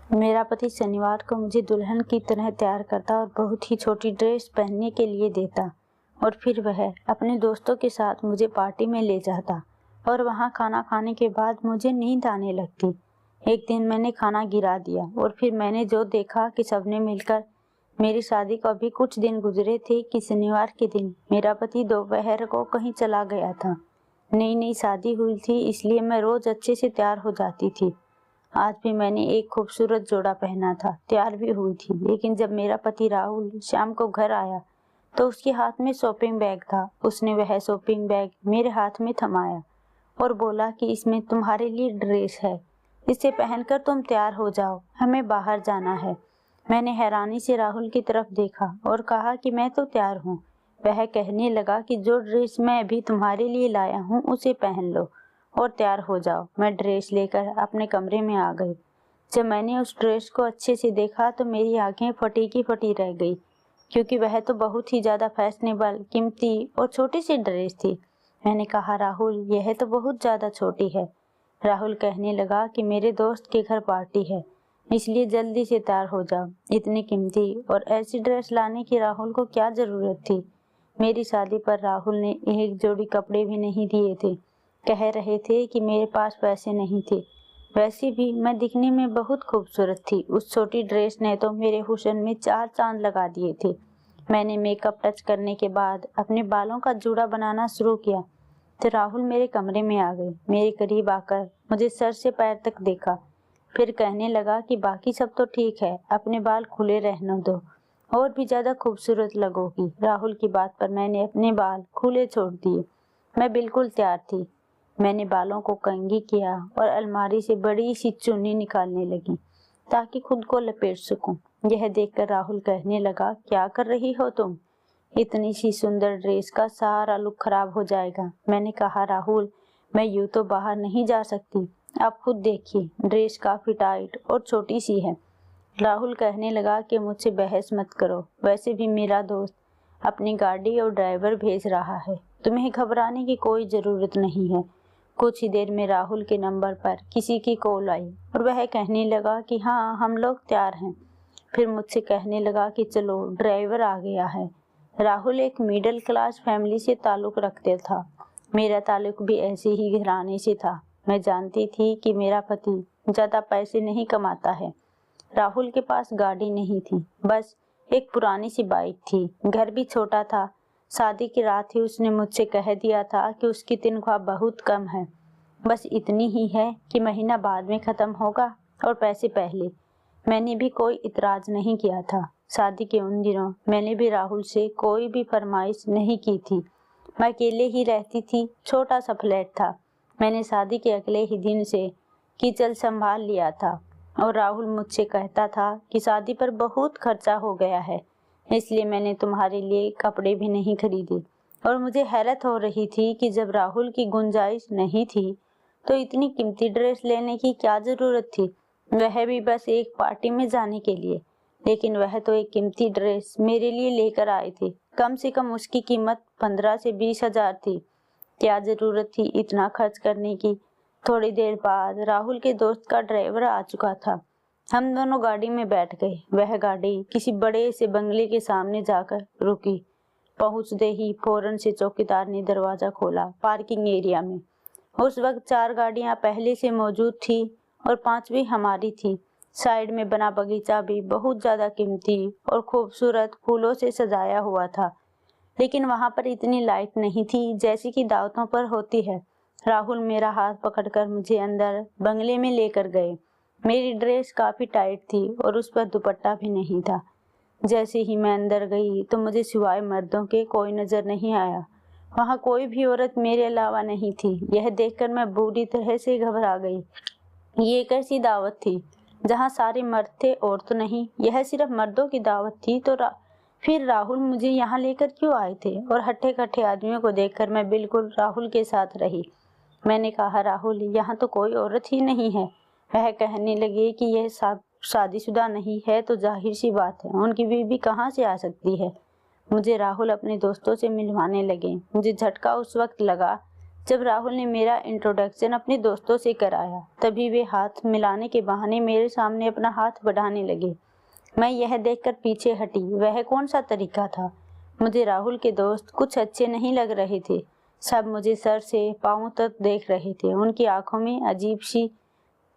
मेरा पति शनिवार को मुझे दुल्हन की तरह तैयार करता और बहुत ही छोटी ड्रेस पहनने के लिए देता और फिर वह अपने दोस्तों के साथ मुझे पार्टी में ले जाता और वहाँ खाना खाने के बाद मुझे नींद आने लगती। एक दिन मैंने खाना गिरा दिया और फिर मैंने जो देखा कि सबने मिलकर मेरी शादी को अभी कुछ दिन गुजरे थे कि शनिवार के दिन मेरा पति दोपहर को कहीं चला गया था। नई नई शादी हुई थी, इसलिए मैं रोज अच्छे से तैयार हो जाती थी। आज भी मैंने एक खूबसूरत जोड़ा पहना था, तैयार भी हुई थी, लेकिन जब मेरा पति राहुल शाम को घर आया तो उसके हाथ में शॉपिंग बैग था। उसने वह शॉपिंग बैग मेरे हाथ में थमाया और बोला कि इसमें तुम्हारे लिए ड्रेस है, इसे पहनकर तुम तैयार हो जाओ, हमें बाहर जाना है। मैंने हैरानी से राहुल की तरफ देखा और कहा कि मैं तो तैयार हूँ। वह कहने लगा कि जो ड्रेस मैं अभी तुम्हारे लिए लाया हूँ उसे पहन लो और तैयार हो जाओ। मैं ड्रेस लेकर अपने कमरे में आ गई। जब मैंने उस ड्रेस को अच्छे से देखा तो मेरी आंखें फटी की फटी रह गई, क्योंकि वह तो बहुत ही ज्यादा फैशनेबल, कीमती और छोटी सी ड्रेस थी। मैंने कहा, राहुल यह तो बहुत ज्यादा छोटी है। राहुल कहने लगा कि मेरे दोस्त के घर पार्टी है, इसलिए जल्दी से तैयार हो जाओ। इतनी कीमती और ऐसी ड्रेस लाने की राहुल को क्या जरूरत थी। मेरी शादी पर राहुल ने एक जोड़ी कपड़े भी नहीं दिए थे। कह रहे थे कि मेरे पास पैसे नहीं थे। वैसे भी मैं दिखने में बहुत खूबसूरत थी। उस छोटी ड्रेस ने तो मेरे हुस्न में 4 चांद लगा दिए थे। मैंने मेकअप टच करने के बाद अपने बालों का जूड़ा बनाना शुरू किया तो राहुल मेरे कमरे में आ गए। मेरे करीब आकर मुझे सर से पैर तक देखा, फिर कहने लगा कि बाकी सब तो ठीक है, अपने बाल खुले रहने दो, और भी ज्यादा खूबसूरत लगोगी। राहुल की बात पर मैंने अपने बाल खुले छोड़ दिए। मैं बिल्कुल तैयार थी। मैंने बालों को कंघी किया और अलमारी से बड़ी सी चुन्नी निकालने लगी ताकि खुद को लपेट सकूं। यह देखकर राहुल कहने लगा, क्या कर रही हो तुम? इतनी सी सुंदर ड्रेस का सारा लुक खराब हो जाएगा। मैंने कहा, राहुल मैं यूं तो बाहर नहीं जा सकती, आप खुद देखिए, ड्रेस काफी टाइट और छोटी सी है। राहुल कहने लगा कि मुझसे बहस मत करो, वैसे भी मेरा दोस्त अपनी गाड़ी और ड्राइवर भेज रहा है, तुम्हें घबराने की कोई जरूरत नहीं है। कुछ ही देर में राहुल के नंबर पर किसी की कॉल आई और वह कहने लगा कि हाँ, हम लोग तैयार हैं। फिर मुझसे कहने लगा कि चलो, ड्राइवर आ गया है। राहुल एक मिडिल क्लास फैमिली से ताल्लुक रखते था। मेरा ताल्लुक भी ऐसे ही घराने से था। मैं जानती थी कि मेरा पति ज्यादा पैसे नहीं कमाता है। राहुल के पास गाड़ी नहीं थी, बस एक पुरानी सी बाइक थी। घर भी छोटा था। शादी की रात ही उसने मुझसे कह दिया था कि उसकी तनख्वाह बहुत कम है, बस इतनी ही है कि महीना बाद में खत्म होगा और पैसे पहले। मैंने भी कोई इतराज नहीं किया था। शादी के उन दिनों मैंने भी राहुल से कोई भी फरमाइश नहीं की थी। मैं अकेले ही रहती थी, छोटा सा फ्लैट था। मैंने शादी के अगले ही दिन से किचन संभाल लिया था और राहुल मुझसे कहता था कि शादी पर बहुत खर्चा हो गया है, इसलिए मैंने तुम्हारे लिए कपड़े भी नहीं खरीदे। और मुझे हैरत हो रही थी कि जब राहुल की गुंजाइश नहीं थी तो इतनी कीमती ड्रेस लेने की क्या जरूरत थी, वह भी बस एक पार्टी में जाने के लिए। लेकिन वह तो एक कीमती ड्रेस मेरे लिए लेकर आए थे। कम से कम उसकी कीमत 15 से 20 हजार थी। क्या जरूरत थी इतना खर्च करने की। थोड़ी देर बाद राहुल के दोस्त का ड्राइवर आ चुका था। हम दोनों गाड़ी में बैठ गए। वह गाड़ी किसी बड़े से बंगले के सामने जाकर रुकी। पहुंचते ही फौरन से चौकीदार ने दरवाजा खोला। पार्किंग एरिया में उस वक्त 4 गाड़ियां पहले से मौजूद थी और 5वीं हमारी थी। साइड में बना बगीचा भी बहुत ज्यादा कीमती और खूबसूरत फूलों से सजाया हुआ था, लेकिन वहां पर इतनी लाइट नहीं थी जैसी कि दावतों पर होती है। राहुल मेरा हाथ पकड़कर मुझे अंदर बंगले में लेकर गए। मेरी ड्रेस काफी टाइट थी और उस पर दुपट्टा भी नहीं था। जैसे ही मैं अंदर गई तो मुझे सिवाय मर्दों के कोई नजर नहीं आया। वहां कोई भी औरत मेरे अलावा नहीं थी। यह देखकर मैं बुरी तरह से घबरा गई। ये एक ऐसी दावत थी जहां सारे मर्द थे और तो नहीं, यह सिर्फ मर्दों की दावत थी। तो फिर राहुल मुझे यहाँ लेकर क्यों आए थे? और हट्टे कट्टे आदमियों को देखकर मैं बिल्कुल राहुल के साथ रही। मैंने कहा, राहुल यहाँ तो कोई औरत ही नहीं है। वह कहने लगे कि यह शादीशुदा नहीं है तो जाहिर सी बात है उनकी बीवी कहाँ से आ सकती है। मुझे राहुल अपने दोस्तों से मिलवाने लगे। मुझे झटका उस वक्त लगा जब राहुल ने मेरा इंट्रोडक्शन अपने दोस्तों से कराया तभी वे हाथ मिलाने के बहाने मेरे सामने अपना हाथ बढ़ाने लगे। मैं यह देखकर पीछे हटी। वह कौन सा तरीका था? मुझे राहुल के दोस्त कुछ अच्छे नहीं लग रहे थे। सब मुझे सर से पांव तक देख रहे थे। उनकी आंखों में अजीब सी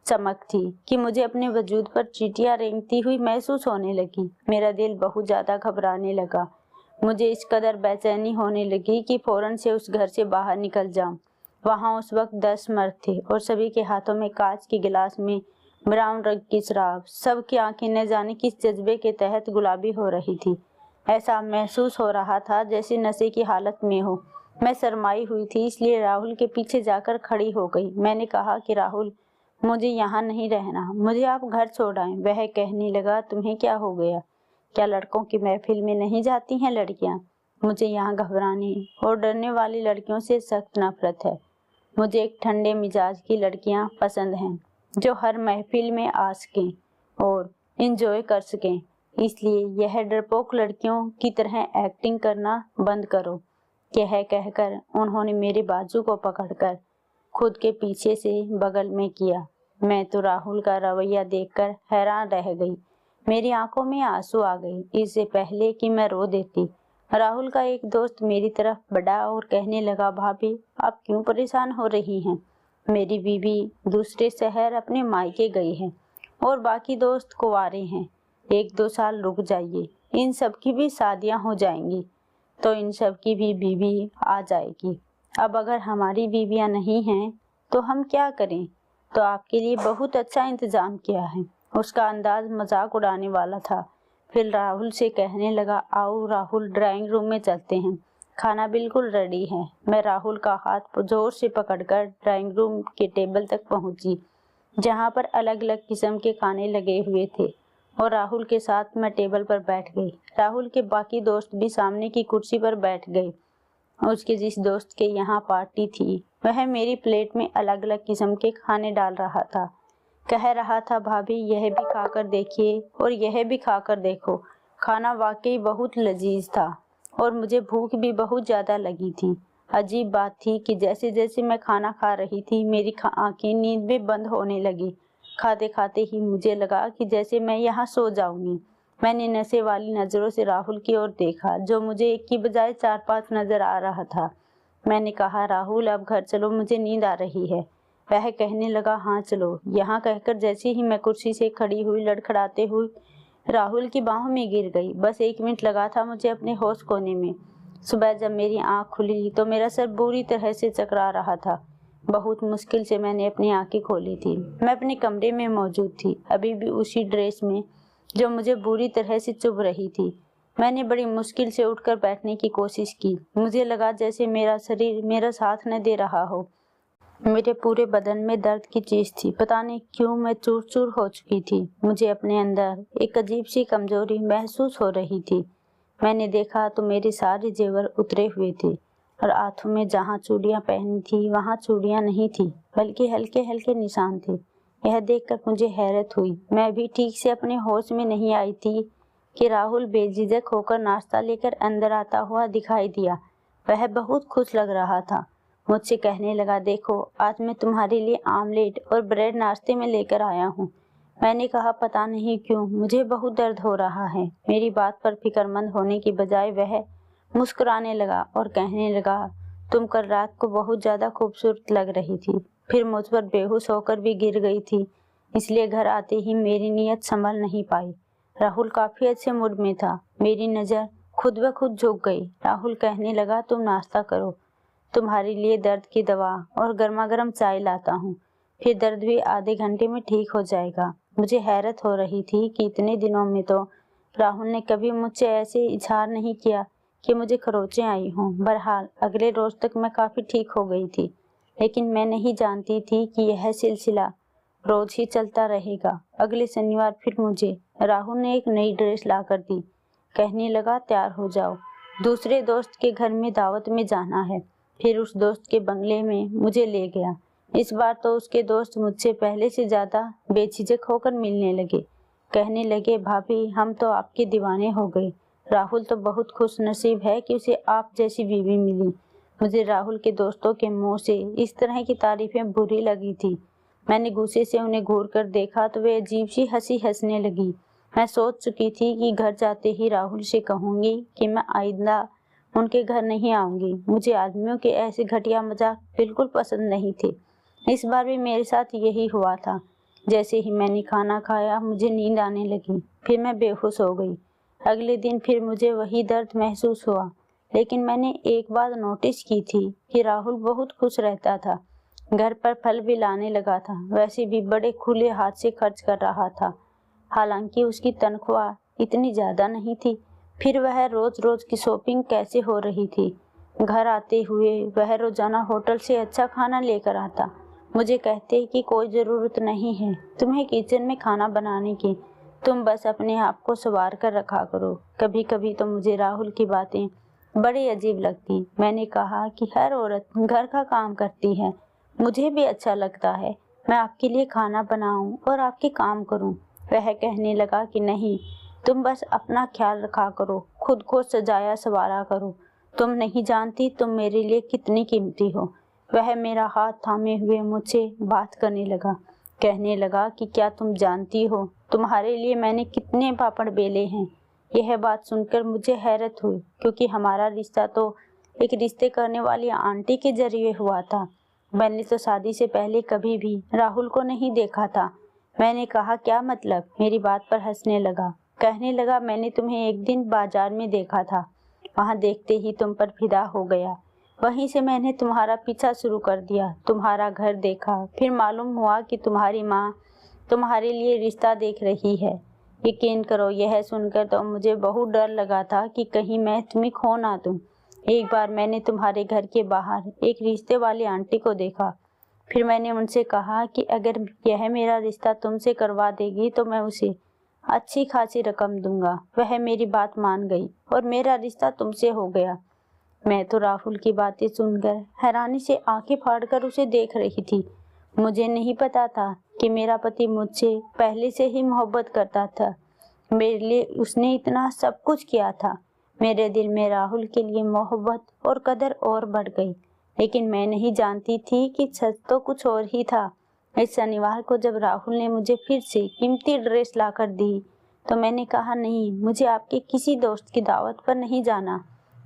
चमक थी कि मुझे अपने वजूद पर चींटियां रेंगती हुई महसूस होने लगी। मेरा दिल बहुत ज्यादा घबराने लगा। मुझे इस कदर बेचैनी होने लगी कि फौरन से उस घर से बाहर निकल जाऊं। वहां उस वक्त 10 मर्द थे और सभी के हाथों में कांच के गिलास में ब्राउन रंग की शराब। सबकी आंखें न जाने किस जज्बे के तहत गुलाबी हो रही थी। ऐसा महसूस हो रहा था जैसे नशे की हालत में हो। मैं शर्माई हुई थी, इसलिए राहुल के पीछे जाकर खड़ी हो गई। मैंने कहा कि राहुल, मुझे यहाँ नहीं रहना, मुझे आप घर छोड़ आएं। वह कहने लगा, तुम्हें क्या हो गया? क्या लड़कों की महफिल में नहीं जाती हैं लड़कियां? मुझे यहाँ घबराने और डरने वाली लड़कियों से सख्त नफरत है। मुझे एक ठंडे मिजाज की लड़कियां पसंद हैं जो हर महफिल में आ सकें और इंजॉय कर सकें। इसलिए यह डरपोक लड़कियों की तरह एक्टिंग करना बंद करो। यह कहकर उन्होंने मेरे बाजू को पकड़कर खुद के पीछे से बगल में किया। मैं तो राहुल का रवैया देखकर हैरान रह गई। मेरी आंखों में आंसू आ गए। इससे पहले कि मैं रो देती, राहुल का एक दोस्त मेरी तरफ बढ़ा और कहने लगा, भाभी आप क्यों परेशान हो रही हैं? मेरी बीवी दूसरे शहर अपने मायके गई है और बाकी दोस्त कुंवारे हैं। 1-2 साल रुक जाइए, इन सब की भी शादियां हो जाएंगी तो इन सब की भी बीवी आ जाएगी। अब अगर हमारी बीवियां नहीं हैं तो हम क्या करें? तो आपके लिए बहुत अच्छा इंतजाम किया है। उसका अंदाज मजाक उड़ाने वाला था। फिर राहुल से कहने लगा, आओ राहुल, ड्राइंग रूम में चलते हैं, खाना बिल्कुल रेडी है। मैं राहुल का हाथ जोर से पकड़कर ड्राइंग रूम के टेबल तक पहुंची, जहां पर अलग अलग किस्म के खाने लगे हुए थे, और राहुल के साथ मैं टेबल पर बैठ गई। राहुल के बाकी दोस्त भी सामने की कुर्सी पर बैठ गए। उसके जिस दोस्त के यहाँ पार्टी थी वह मेरी प्लेट में अलग अलग किस्म के खाने डाल रहा था। कह रहा था, भाभी यह भी खाकर देखिए और यह भी खाकर देखो। खाना वाकई बहुत लजीज था और मुझे भूख भी बहुत ज़्यादा लगी थी। अजीब बात थी कि जैसे जैसे मैं खाना खा रही थी मेरी आंखें नींद में बंद होने लगी। खाते खाते ही मुझे लगा कि जैसे मैं यहाँ सो जाऊंगी। मैंने नशे वाली नज़रों से राहुल की ओर देखा, जो मुझे एक की बजाय 4-5 नजर आ रहा था। मैंने कहा, राहुल अब घर चलो, मुझे नींद आ रही है। वह कहने लगा, हाँ चलो। यहाँ कहकर जैसे ही मैं कुर्सी से खड़ी हुई लड़खड़ाते हुई राहुल की बाहों में गिर गई। बस 1 मिनट लगा था मुझे अपने होश खोने में। सुबह जब मेरी आँख खुली तो मेरा सर बुरी तरह से चकरा रहा था। बहुत मुश्किल से मैंने अपनी आंखें खोली थी। मैं अपने कमरे में मौजूद थी, अभी भी उसी ड्रेस में जो मुझे बुरी तरह से चुभ रही थी। मैंने बड़ी मुश्किल से उठकर बैठने की कोशिश की। मुझे लगा जैसे मेरा शरीर मेरा साथ न दे रहा हो। मेरे पूरे बदन में दर्द की चीज थी। पता नहीं क्यों मैं चूर चूर हो चुकी थी। मुझे अपने अंदर एक अजीब सी कमजोरी महसूस हो रही थी। मैंने देखा तो मेरे सारे जेवर उतरे हुए थे और हाथों में जहाँ चूड़ियाँ पहनी थी वहाँ चूड़ियाँ नहीं थी, बल्कि हल्के हल्के निशान थे। यह देखकर मुझे हैरत हुई। मैं भी ठीक से अपने होश में नहीं आई थी कि राहुल बेझिझक होकर नाश्ता लेकर अंदर आता हुआ दिखाई दिया। वह बहुत खुश लग रहा था। मुझसे कहने लगा, देखो आज मैं तुम्हारे लिए आमलेट और ब्रेड नाश्ते में लेकर आया हूँ। मैंने कहा, पता नहीं क्यों मुझे बहुत दर्द हो रहा है। मेरी बात पर फिक्रमंद होने की बजाय वह मुस्कुराने लगा और कहने लगा, तुम कल रात को बहुत ज्यादा खूबसूरत लग रही थी, फिर मुझ पर बेहोश होकर भी गिर गई थी, इसलिए घर आते ही मेरी नीयत संभल नहीं पाई। राहुल काफी अच्छे मूड में था। मेरी नजर खुद ब खुद झुक गई। राहुल कहने लगा, तुम नाश्ता करो, तुम्हारे लिए दर्द की दवा और गर्मा गर्म चाय लाता हूँ, फिर दर्द भी आधे घंटे में ठीक हो जाएगा। मुझे हैरत हो रही थी कि इतने दिनों में तो राहुल ने कभी मुझसे ऐसे इजहार नहीं किया कि मुझे खरोंचें आई हों। बहरहाल अगले रोज तक मैं काफी ठीक हो गई थी, लेकिन मैं नहीं जानती थी कि यह सिलसिला रोज ही चलता रहेगा। अगले शनिवार फिर मुझे राहुल ने एक नई ड्रेस ला कर दी। कहने लगा, तैयार हो जाओ, दूसरे दोस्त के घर में दावत में जाना है। फिर उस दोस्त के बंगले में मुझे ले गया। इस बार तो उसके दोस्त मुझसे पहले से ज्यादा बेझिझक होकर मिलने लगे। कहने लगे, भाभी हम तो आपके दीवाने हो गए। राहुल तो बहुत खुश नसीब है कि उसे आप जैसी बीवी मिली। मुझे राहुल के दोस्तों के मुंह से इस तरह की तारीफें बुरी लगी थी। मैंने गुस्से से उन्हें घूर कर देखा तो वे अजीब सी हंसी हंसने लगी। मैं सोच चुकी थी कि घर जाते ही राहुल से कहूंगी कि मैं आइंदा उनके घर नहीं आऊंगी। मुझे आदमियों के ऐसे घटिया मजाक बिल्कुल पसंद नहीं थे। इस बार भी मेरे साथ यही हुआ था। जैसे ही मैंने खाना खाया मुझे नींद आने लगी, फिर मैं बेहोश हो गई। अगले दिन फिर मुझे वही दर्द महसूस हुआ, लेकिन मैंने एक बात नोटिस की थी कि राहुल बहुत खुश रहता था। घर पर फल भी लाने लगा था, वैसे भी बड़े खुले हाथ से खर्च कर रहा था। हालांकि उसकी तनख्वाह इतनी ज्यादा नहीं थी, फिर वह रोज रोज की शॉपिंग कैसे हो रही थी। घर आते हुए वह रोजाना होटल से अच्छा खाना लेकर आता। मुझे कहते कि कोई ज़रूरत नहीं है तुम्हें किचन में खाना बनाने की, तुम बस अपने आप को संवार कर रखा करो। कभी कभी तो मुझे राहुल की बातें बड़ी अजीब लगती। मैंने कहा कि हर औरत घर का काम करती है, मुझे भी अच्छा लगता है मैं आपके लिए खाना बनाऊं और आपके काम करूं। वह कहने लगा कि नहीं, तुम बस अपना ख्याल रखा करो, खुद को सजाया संवारा करो। तुम नहीं जानती तुम मेरे लिए कितनी कीमती हो। वह मेरा हाथ थामे हुए मुझसे बात करने लगा। कहने लगा कि क्या तुम जानती हो तुम्हारे लिए मैंने कितने पापड़ बेले हैं। यह बात सुनकर मुझे हैरत हुई, क्योंकि हमारा रिश्ता तो एक रिश्ते करने वाली आंटी के जरिए हुआ था। मैंने तो शादी से पहले कभी भी राहुल को नहीं देखा था। मैंने कहा क्या मतलब। मेरी बात पर हंसने लगा। कहने लगा मैंने तुम्हें एक दिन बाजार में देखा था, वहां देखते ही तुम पर फिदा हो गया। वहीं से मैंने तुम्हारा पीछा शुरू कर दिया, तुम्हारा घर देखा, फिर मालूम हुआ कि तुम्हारी माँ तुम्हारे लिए रिश्ता देख रही है। यकीन करो यह सुनकर तो मुझे बहुत डर लगा था कि कहीं मैं तुम्हें खो ना दूं। एक बार मैंने तुम्हारे घर के बाहर एक रिश्ते वाली आंटी को देखा। फिर मैंने उनसे कहा कि अगर यह मेरा रिश्ता तुमसे करवा देगी तो मैं उसे अच्छी खासी रकम दूंगा। वह मेरी बात मान गई और मेरा रिश्ता तुमसे हो गया। मैं तो राहुल की बातें सुनकर हैरानी से आंखें फाड़कर उसे देख रही थी। मुझे नहीं पता था कि मेरा पति मुझसे पहले से ही मोहब्बत करता था। मेरे लिए उसने इतना सब कुछ किया था। मेरे दिल में राहुल के लिए मोहब्बत और कदर और बढ़ गई। लेकिन मैं नहीं जानती थी कि सच तो कुछ और ही था। इस शनिवार को जब राहुल ने मुझे फिर से कीमती ड्रेस लाकर दी तो मैंने कहा नहीं, मुझे आपके किसी दोस्त की दावत पर नहीं जाना।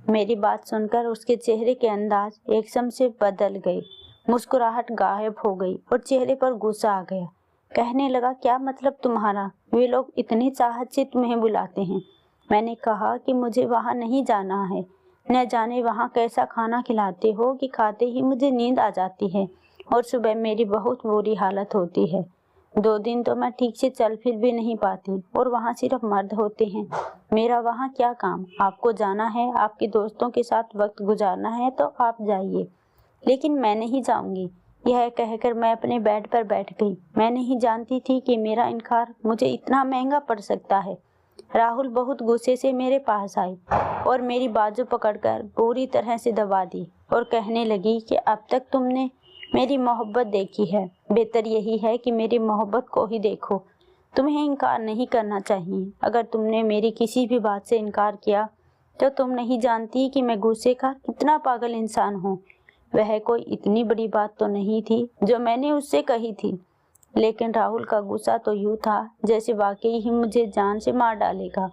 मेरी बात सुनकर उसके चेहरे के अंदाज एकदम से बदल गए। मुस्कुराहट गायब हो गई और चेहरे पर गुस्सा आ गया। कहने लगा क्या मतलब तुम्हारा, वे लोग इतनी चाहत से तुम्हें बुलाते हैं। मैंने कहा कि मुझे वहां नहीं जाना है। न जाने वहां कैसा खाना खिलाते हो कि खाते ही मुझे नींद आ जाती है और सुबह मेरी बहुत बुरी हालत होती है। 2 दिन तो मैं ठीक से चल फिर भी नहीं पाती और वहाँ सिर्फ मर्द होते हैं। मेरा वहाँ क्या काम। आपको जाना है, आपके दोस्तों के साथ वक्त गुजारना है तो आप जाइए, लेकिन मैं नहीं जाऊंगी। यह कहकर मैं अपने बेड पर बैठ गई। मैं नहीं जानती थी कि मेरा इनकार मुझे इतना महंगा पड़ सकता है। राहुल बहुत गुस्से से मेरे पास आई और मेरी बाजू पकड़कर पूरी तरह से दबा दी और कहने लगी कि अब तक तुमने मेरी मोहब्बत देखी है, बेहतर यही है कि मेरी मोहब्बत को ही देखो। तुम्हें इनकार नहीं करना चाहिए। अगर तुमने मेरी किसी भी बात से इनकार किया तो तुम नहीं जानती कि मैं गुस्से का कितना पागल इंसान हूँ। वह कोई इतनी बड़ी बात तो नहीं थी जो मैंने उससे कही थी, लेकिन राहुल का गुस्सा तो यूं था जैसे वाकई ही मुझे जान से मार डालेगा।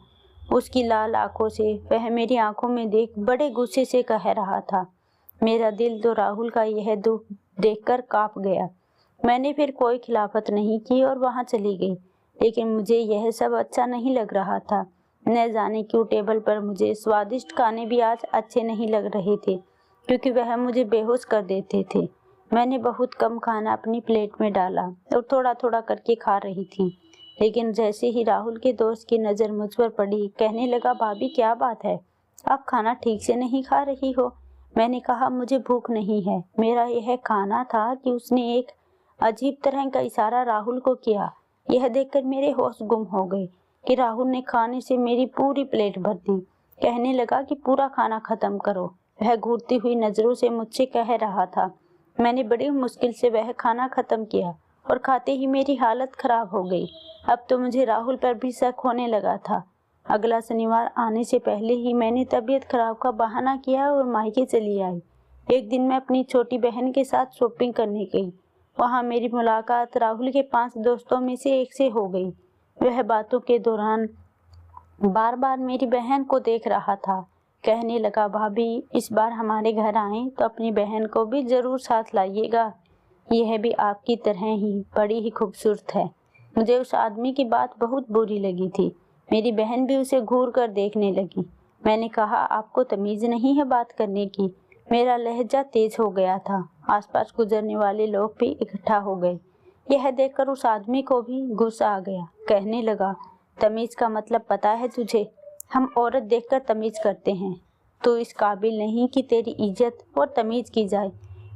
उसकी लाल आंखों से वह मेरी आंखों में देख बड़े गुस्से से कह रहा था। मेरा दिल तो राहुल का यह दुख देखकर कांप गया। मैंने फिर कोई खिलाफत नहीं की और वहां चली गई, लेकिन मुझे यह सब अच्छा नहीं लग रहा था। न जाने क्यों टेबल पर मुझे स्वादिष्ट खाने भी आज अच्छे नहीं लग रहे थे, क्योंकि वह मुझे बेहोश कर देते थे। मैंने बहुत कम खाना अपनी प्लेट में डाला और थोड़ा थोड़ा करके खा रही थी, लेकिन जैसे ही राहुल के दोस्त की नज़र मुझ पर पड़ी, कहने लगा भाभी क्या बात है, आप खाना ठीक से नहीं खा रही हो। मैंने कहा मुझे भूख नहीं है। मेरा यह खाना था कि उसने एक अजीब तरह का इशारा राहुल को किया। यह देखकर मेरे होश गुम हो गए कि राहुल ने खाने से मेरी पूरी प्लेट भर दी। कहने लगा कि पूरा खाना खत्म करो। वह घूरती हुई नजरों से मुझसे कह रहा था। मैंने बड़ी मुश्किल से वह खाना खत्म किया और खाते ही मेरी हालत खराब हो गई। अब तो मुझे राहुल पर भी शक होने लगा था। अगला शनिवार आने से पहले ही मैंने तबीयत खराब का बहाना किया और मायके चली आई। एक दिन मैं अपनी छोटी बहन के साथ शॉपिंग करने गई। वहाँ मेरी मुलाकात राहुल के 5 दोस्तों में से एक से हो गई। वह बातों के दौरान बार बार मेरी बहन को देख रहा था। कहने लगा, भाभी इस बार हमारे घर आए तो अपनी बहन को भी जरूर साथ लाइएगा, यह भी आपकी तरह ही बड़ी ही खूबसूरत है। मुझे उस आदमी की बात बहुत बुरी लगी थी। मेरी बहन भी उसे घूर कर देखने लगी। मैंने कहा, आपको तमीज नहीं है बात करने की। मेरा लहजा तेज हो गया था। आसपास गुजरने वाले लोग भी इकट्ठा हो गए। यह देखकर उस आदमी को भी गुस्सा आ गया। कहने लगा, तमीज का मतलब पता है तुझे? हम औरत देखकर तमीज करते हैं। तू इस काबिल नहीं कि तेरी इज्जत और तमीज की जाए।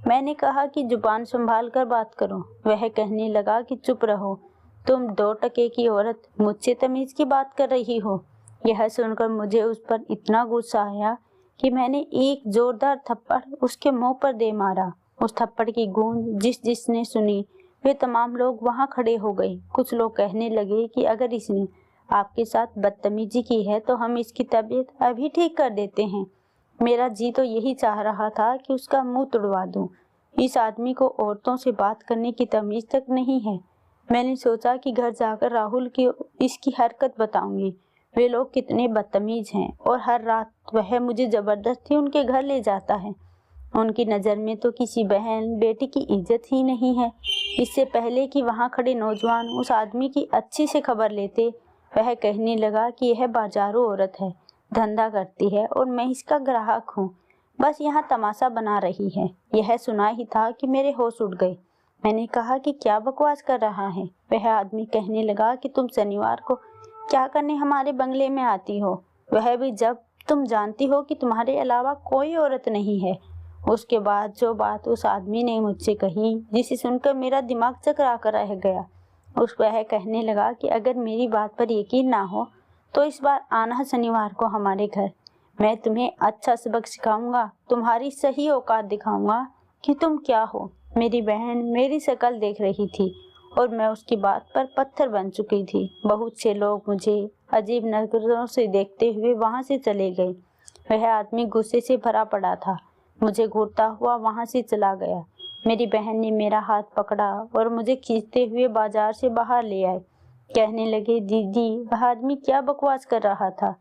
मैंने कहा कि जुबान संभाल कर बात करो। वह कहने लगा कि चुप रहो, तुम 2 टके की औरत मुझसे तमीज की बात कर रही हो। यह सुनकर मुझे उस पर इतना गुस्सा आया कि मैंने एक जोरदार थप्पड़ उसके मुंह पर दे मारा। उस थप्पड़ की गूंज जिसने सुनी वे तमाम लोग वहां खड़े हो गए। कुछ लोग कहने लगे कि अगर इसने आपके साथ बदतमीजी की है तो हम इसकी तबीयत अभी ठीक कर देते हैं। मेरा जी तो यही चाह रहा था कि उसका मुंह तुड़वा दूं। इस आदमी को औरतों से बात करने की तमीज तक नहीं है। मैंने सोचा कि घर जाकर राहुल की इसकी हरकत बताऊंगी। वे लोग कितने बदतमीज हैं और हर रात वह मुझे जबरदस्ती उनके घर ले जाता है। उनकी नज़र में तो किसी बहन बेटी की इज्जत ही नहीं है। इससे पहले कि वहां खड़े नौजवान उस आदमी की अच्छी से खबर लेते, वह कहने लगा कि यह बाजारू औरत है, धंधा करती है और मैं इसका ग्राहक हूँ, बस यहाँ तमाशा बना रही है। यह सुना ही था कि मेरे होश उड़ गए। मैंने कहा कि क्या बकवास कर रहा है? वह आदमी कहने लगा कि तुम शनिवार को क्या करने हमारे बंगले में आती हो, वह भी जब तुम जानती हो कि तुम्हारे अलावा कोई औरत नहीं है। उसके बाद जो बात उस आदमी ने मुझसे कही, जिसे सुनकर मेरा दिमाग चकरा कर रह गया। वह कहने लगा कि अगर मेरी बात पर यकीन ना हो तो इस बार आना शनिवार को हमारे घर। मैं तुम्हें अच्छा सबक सिखाऊंगा, तुम्हारी सही औकात दिखाऊंगा कि तुम क्या हो। मेरी बहन मेरी शक्ल देख रही थी और मैं उसकी बात पर पत्थर बन चुकी थी। बहुत से लोग मुझे अजीब नजरों से देखते हुए वहां से चले गए। वह आदमी गुस्से से भरा पड़ा था। मुझे घूरता हुआ वहां से चला गया। मेरी बहन ने मेरा हाथ पकड़ा और मुझे खींचते हुए बाजार से बाहर ले आए। कहने लगे, दीदी वह आदमी क्या बकवास कर रहा था?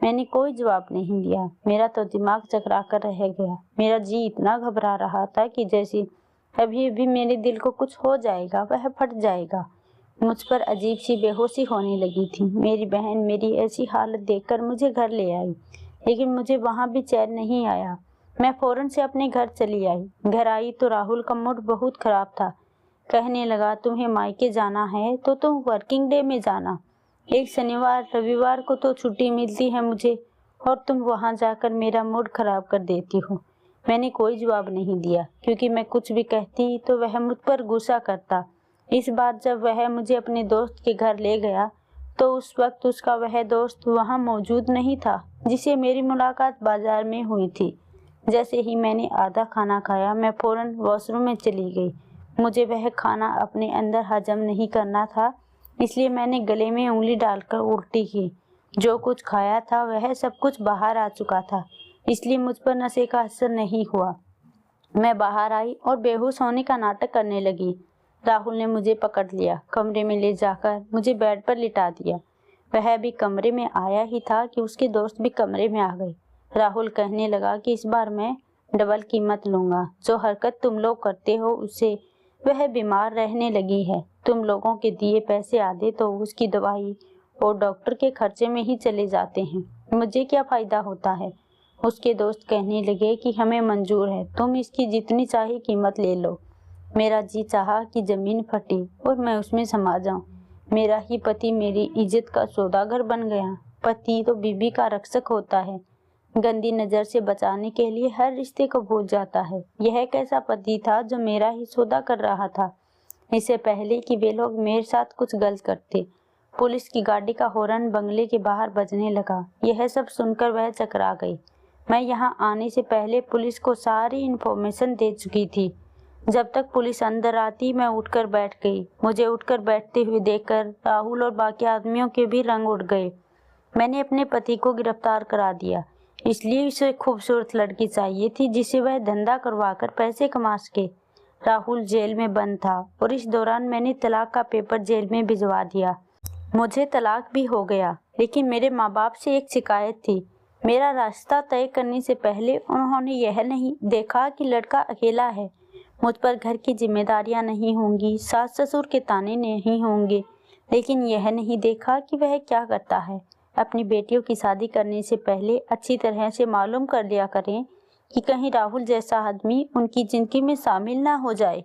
मैंने कोई जवाब नहीं दिया। मेरा तो दिमाग चकरा कर रह गया। मेरा जी इतना घबरा रहा था कि जैसे अभी अभी मेरे दिल को कुछ हो जाएगा, वह फट जाएगा। मुझ पर अजीब सी बेहोशी होने लगी थी। मेरी बहन मेरी ऐसी हालत देखकर मुझे घर ले आई, लेकिन मुझे वहां भी चैन नहीं आया। मैं फौरन से अपने घर चली आई। घर आई तो राहुल का मूड बहुत खराब था। कहने लगा, तुम्हें मायके जाना है तो तुम वर्किंग डे में जाना। एक शनिवार रविवार को तो छुट्टी मिलती है मुझे, और तुम वहां जाकर मेरा मूड खराब कर देती हो। मैंने कोई जवाब नहीं दिया, क्योंकि मैं कुछ भी कहती तो वह मुझ पर गुस्सा करता। इस बार जब वह मुझे अपने दोस्त के घर ले गया तो उस वक्त उसका वह दोस्त वहां मौजूद नहीं था जिसे मेरी मुलाकात बाजार में हुई थी। जैसे ही मैंने आधा खाना खाया, मैं फौरन वॉशरूम में चली गई। मुझे वह खाना अपने अंदर हजम नहीं करना था, इसलिए मैंने गले में उंगली डालकर उल्टी की। जो कुछ खाया था वह सब कुछ बाहर आ चुका था, इसलिए मुझ पर नशे का असर नहीं हुआ। मैं बाहर आई और बेहोश होने का नाटक करने लगी। राहुल ने मुझे पकड़ लिया, कमरे में ले जाकर मुझे बेड पर लिटा दिया। वह भी कमरे में आया ही था कि उसके दोस्त भी कमरे में आ गए। राहुल कहने लगा कि इस बार मैं डबल कीमत लूंगा। जो हरकत तुम लोग करते हो उससे वह बीमार रहने लगी है। तुम लोगों के दिए पैसे आधे तो उसकी दवाई और डॉक्टर के खर्चे में ही चले जाते हैं, मुझे क्या फायदा होता है। उसके दोस्त कहने लगे कि हमें मंजूर है, तुम इसकी जितनी चाहे कीमत ले लो। मेरा जी चाहा कि जमीन फटी और मैं उसमें समा जाऊं। मेरा ही पति मेरी इज्जत का सौदागर बन गया। पति तो बीवी का रक्षक होता है, गंदी नजर से बचाने के लिए हर रिश्ते को भूल जाता है। यह कैसा पति था जो मेरा ही सौदा कर रहा था, इससे पहले कि वे लोग मेरे साथ कुछ गलत करते। पुलिस की गाड़ी का हॉर्न बंगले के बाहर बजने लगा। यह सब सुनकर वह चकरा गई। मैं यहाँ आने से पहले पुलिस को सारी इन्फॉर्मेशन दे चुकी थी। जब तक पुलिस अंदर आती मैं उठकर बैठ गई। मुझे उठकर बैठते हुए देखकर राहुल और बाकी आदमियों के भी रंग उड़ गए। मैंने अपने पति को गिरफ्तार करा दिया। इसलिए उसे खूबसूरत लड़की चाहिए थी जिसे वह धंधा करवाकर पैसे कमा सके। राहुल जेल में बंद था और इस दौरान मैंने तलाक का पेपर जेल में भिजवा दिया। मुझे तलाक भी हो गया, लेकिन मेरे माँ बाप से एक शिकायत थी। मेरा रास्ता तय करने से पहले उन्होंने यह नहीं देखा कि लड़का अकेला है, मुझ पर घर की जिम्मेदारियां नहीं होंगी, सास ससुर के ताने नहीं होंगे, लेकिन यह नहीं देखा कि वह क्या करता है। अपनी बेटियों की शादी करने से पहले अच्छी तरह से मालूम कर लिया करें कि कहीं राहुल जैसा आदमी उनकी जिंदगी में शामिल ना हो जाए।